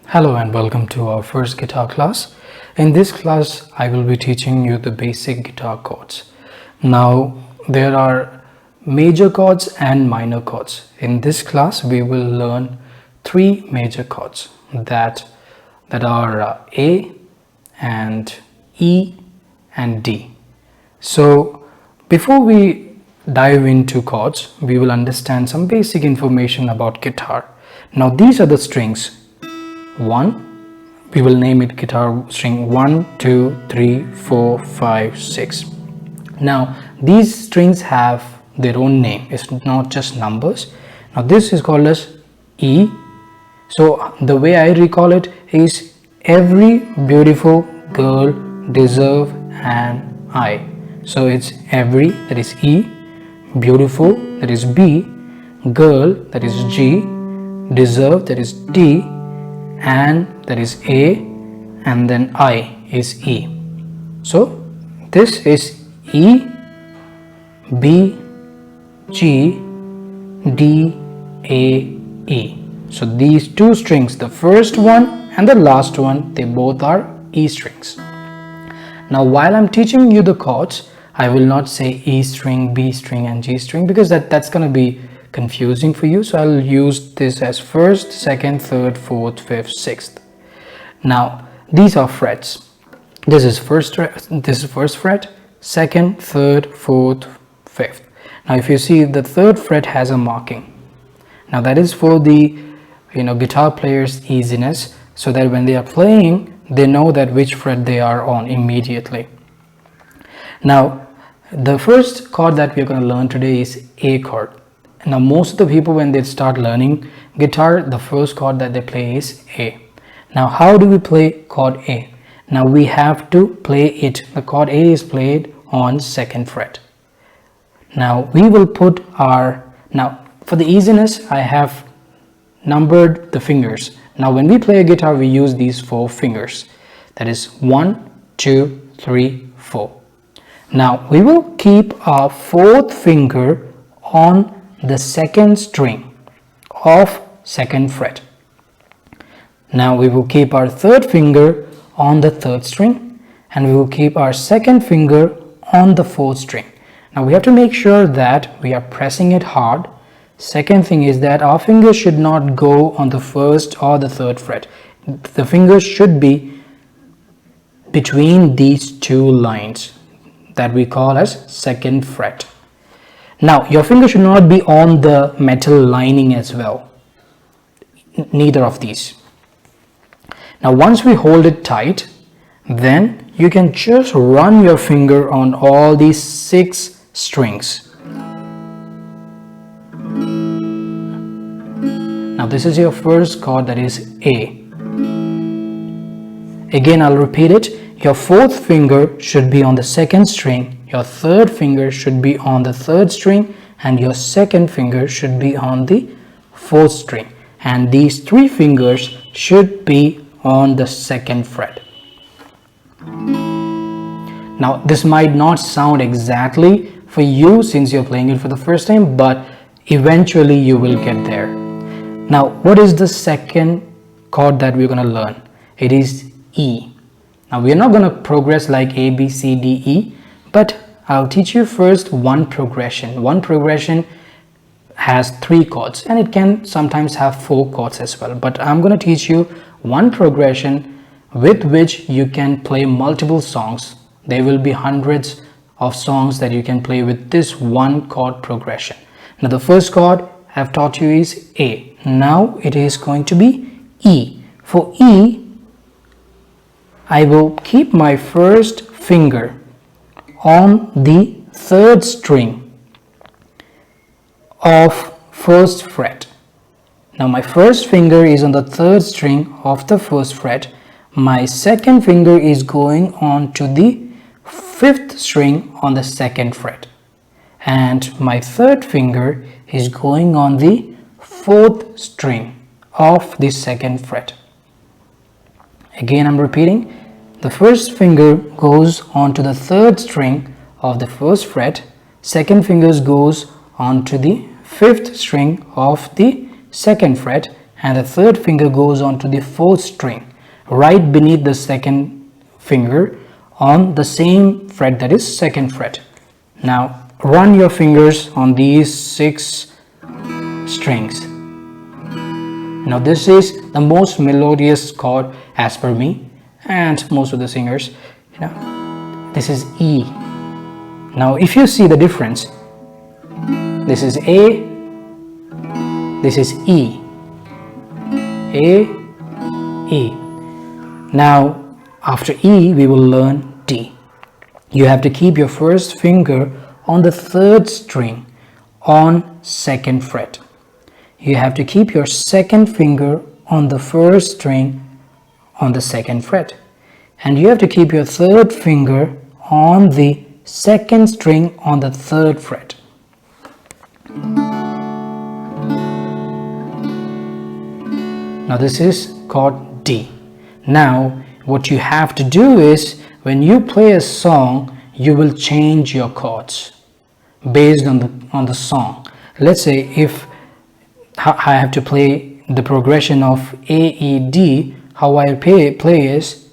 Hello and welcome to our first guitar class. In this class, I will be teaching you the basic guitar chords. Now, there are major chords and minor chords. In this class, we will learn three major chords that are A and E and D. So, before we dive into chords, we will understand some basic information about guitar. Now, these are the strings. 1, we will name it guitar string 1, 2, 3, 4, 5, 6. Now these strings have their own name, it's not just numbers. Now this is called as E. So the way I recall it is every beautiful girl deserve an I. So it's every, that is E, beautiful, that is B, girl, that is G, deserve, that is D, and that is A, and then I is E. So this is E, B, G, D, A, E. So these two strings, the first one and the last one, they both are E strings. Now while I'm teaching you the chords, I will not say E string, B string and G string because that's going to be confusing for you. So I'll use this as first, second, third, fourth, fifth, sixth. Now these are frets. This is first fret, second, third, fourth, fifth. Now if you see, the third fret has a marking. Now that is for the guitar players' easiness, so that when they are playing, they know that which fret they are on immediately. Now the first chord that we are going to learn today is A chord. Now most of the people, when they start learning guitar, the first chord that they play is A. Now how do we play chord A? Now we have to play it. The chord A is played on second fret. Now we will put now for the easiness, I have numbered the fingers. Now when we play a guitar, we use these 4 fingers. That is 1, 2, 3, 4. Now we will keep our 4th finger on the second string of second fret. Now we will keep our 3rd finger on the 3rd string, and we will keep our 2nd finger on the 4th string. Now we have to make sure that we are pressing it hard. Second thing is that our fingers should not go on the 1st or the 3rd fret. The fingers should be between these two lines that we call as 2nd fret. Now your finger should not be on the metal lining as well, neither of these. Now once we hold it tight, then you can just run your finger on all these 6 strings. Now this is your first chord, that is A. Again I'll repeat it. Your 4th finger should be on the 2nd string, your 3rd finger should be on the 3rd string, and your 2nd finger should be on the 4th string, and these 3 fingers should be on the 2nd fret. Now this might not sound exactly for you since you're playing it for the first time, but eventually you will get there. Now what is the second chord that we're going to learn? It is E. Now we are not going to progress like A, B, C, D, E, but I'll teach you first one progression. One progression has 3 chords, and it can sometimes have 4 chords as well, but I'm going to teach you one progression with which you can play multiple songs. There will be hundreds of songs that you can play with this one chord progression. Now the first chord I've taught you is A. Now it is going to be E. For E, I will keep my first finger on the 3rd string of 1st fret. Now my first finger is on the 3rd string of the 1st fret. My 2nd finger is going on to the 5th string on the 2nd fret, and my 3rd finger is going on the 4th string of the 2nd fret. Again I'm repeating. The first finger goes onto the 3rd string of the 1st fret, 2nd finger goes onto the 5th string of the 2nd fret, and the third finger goes on to the fourth string, right beneath the second finger on the same fret, that is second fret. Now run your fingers on these 6 strings. Now this is the most melodious chord as per me and most of the singers. This is E. Now if you see the difference, this is A, this is E, A, E. Now after E we will learn D. You have to keep your first finger on the third string on second fret. You have to keep your second finger on the first string on the second fret, and you have to keep your third finger on the second string on the third fret. Now this is chord D. Now what you have to do is, when you play a song, you will change your chords based on the song. Let's say if I have to play the progression of A, E, D, how I play is